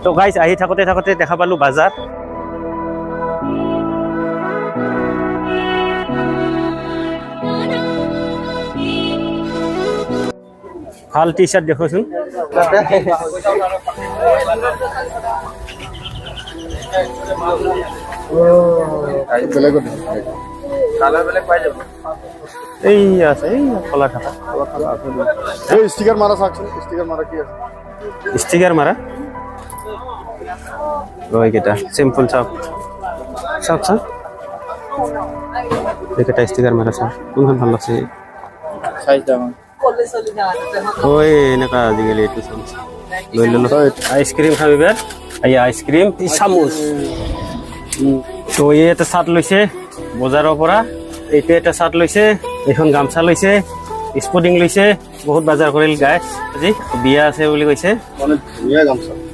তো গাইজ আহি থাকোঁতে থাকোঁতে দেখা পালোঁ বাজাৰ। ভাল টি চাৰ্ট দেখোচোন। এই আছে এই কলা থাকা স্টিকাৰ মাৰা থাকছে, স্টিকাৰ মাৰা কি আছে? ষ্টিকাৰ মাৰা এইকেইটা চিম্পল চাওক চাওক চাওক এইকেইটা ষ্টিকাৰ মাৰা চাওক কোনখন ভাল লাগছে। ঐ এনেকুৱা আজিকালি এইটো চলিছে। লৈ ল'লো আইচক্ৰীম খাবি বেৰ এই আইচক্ৰীম চামুচ। তো এই এটা চাৰ্ট লৈছে বজাৰৰ পৰা, এইটো এটা চাৰ্ট লৈছে, এইখন গামচা লৈছে, স্পৰ্টিং লৈছে। বহুত বজাৰ কৰিল গাইছ। আজি বিয়া আছে বুলি কৈছে। ধুনীয়া গামছা।